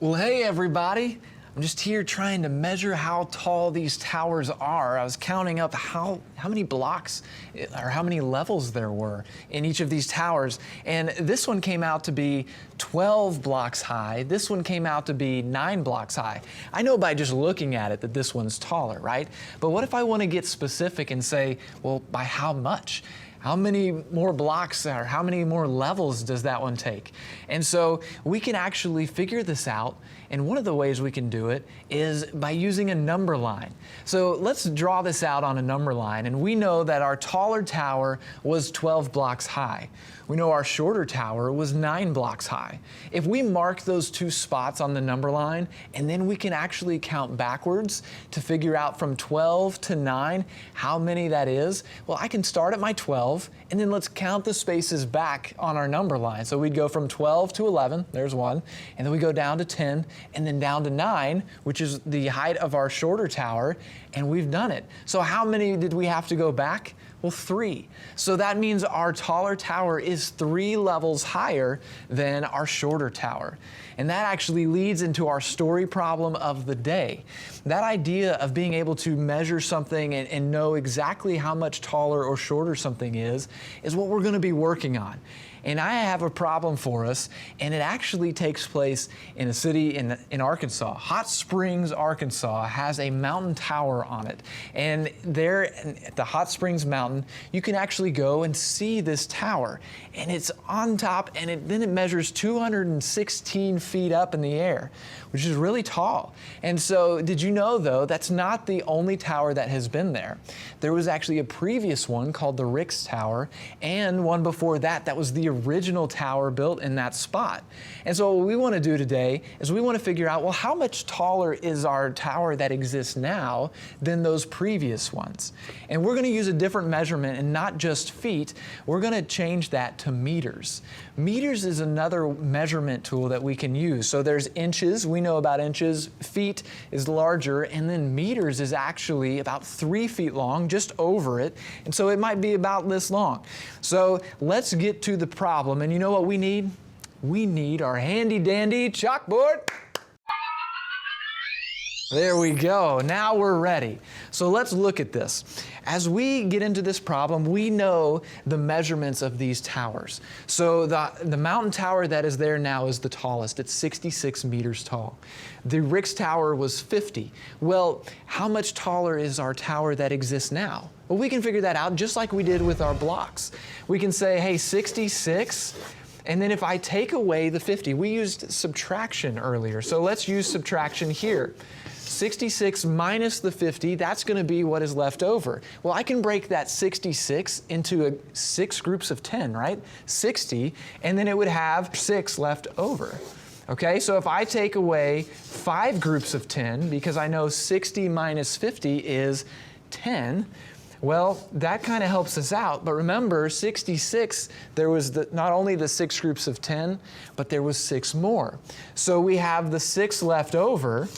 Well, hey everybody. I'm just here trying to measure how tall these towers are. I was counting up how many blocks or how many levels there were in each of these towers. And this one came out to be 12 blocks high. This one came out to be 9 blocks high. I know by just looking at it that this one's taller, right? But what if I want to get specific and say, well, by how much? How many more blocks or how many more levels does that one take? And so we can actually figure this out, and one of the ways we can do it is by using a number line. So let's draw this out on a number line, and we know that our taller tower was 12 blocks high. We know our shorter tower was 9 blocks high. If we mark those two spots on the number line, and then we can actually count backwards to figure out from 12 to 9 how many that is, well, I can start at my 12, and then let's count the spaces back on our number line. So we'd go from 12 to 11, there's one, and then we go down to 10, and then down to 9, which is the height of our shorter tower, and we've done it. So how many did we have to go back? Well, 3. So that means our taller tower is 3 levels higher than our shorter tower. And that actually leads into our story problem of the day. That idea of being able to measure something and know exactly how much taller or shorter something is what we're going to be working on. And I have a problem for us, and it actually takes place in a city in Arkansas. Hot Springs, Arkansas has a mountain tower on it. And there at the Hot Springs Mountain, you can actually go and see this tower. And it's on top, and then it measures 216 feet up in the air, which is really tall. And so did you know, though, that's not the only tower that has been there. There was actually a previous one called the Ricks Tower, and one before that that was the original tower built in that spot. And so what we want to do today is we want to figure out, well, how much taller is our tower that exists now than those previous ones? And we're going to use a different measurement, and not just feet. We're going to change that to meters. Meters is another measurement tool that we can use. So there's inches, we know about inches, feet is larger, and then meters is actually about 3 feet long, just over it, and so it might be about this long. So let's get to the problem, and you know what we need? We need our handy dandy chalkboard. There we go. Now we're ready. So let's look at this. As we get into this problem, we know the measurements of these towers. So the mountain tower that is there now is the tallest. It's 66 meters tall. The Ricks Tower was 50. Well, how much taller is our tower that exists now? Well, we can figure that out just like we did with our blocks. We can say, hey, 66, and then if I take away the 50, we used subtraction earlier, so let's use subtraction here. 66 minus the 50, that's going to be what is left over. Well, I can break that 66 into 6 groups of 10, right? 60, and then it would have 6 left over. Okay, so if I take away 5 groups of 10, because I know 60 minus 50 is 10, well, that kind of helps us out. But remember, 66, there was not only the 6 groups of 10, but there was 6 more. So we have the 6 left over.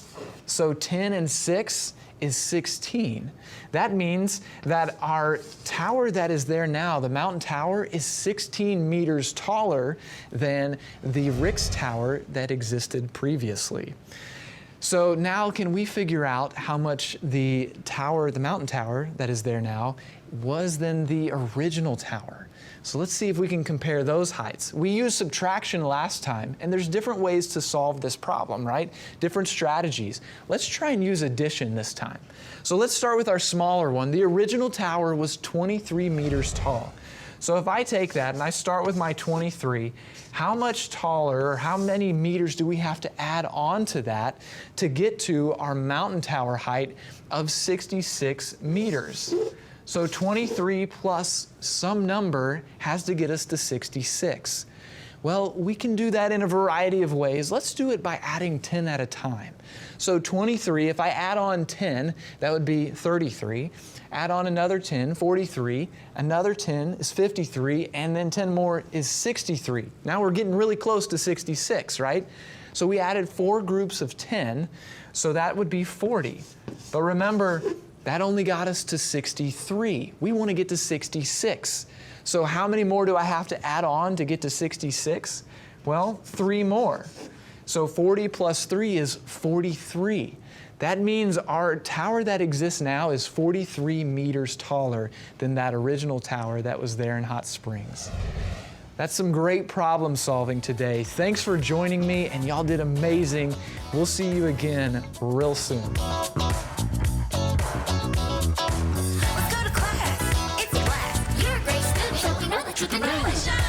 So 10 and 6 is 16. That means that our tower that is there now, the mountain tower, is 16 meters taller than the Ricks Tower that existed previously. So now can we figure out how much the tower, the mountain tower that is there now, was than the original tower? So let's see if we can compare those heights. We used subtraction last time, and there's different ways to solve this problem, right? Different strategies. Let's try and use addition this time. So let's start with our smaller one. The original tower was 23 meters tall. So if I take that and I start with my 23, how much taller or how many meters do we have to add on to that to get to our mountain tower height of 66 meters? So 23 plus some number has to get us to 66. Well, we can do that in a variety of ways. Let's do it by adding 10 at a time. So 23, if I add on 10, that would be 33. Add on another 10, 43. Another 10 is 53, and then 10 more is 63. Now we're getting really close to 66, right? So we added 4 groups of 10, so that would be 40. But remember, that only got us to 63. We want to get to 66. So how many more do I have to add on to get to 66? Well, 3 more. So 40 plus 3 is 43. That means our tower that exists now is 43 meters taller than that original tower that was there in Hot Springs. That's some great problem solving today. Thanks for joining me, and y'all did amazing. We'll see you again real soon. Let's go to class. It's a blast. You're a great student, so we know that you can do it.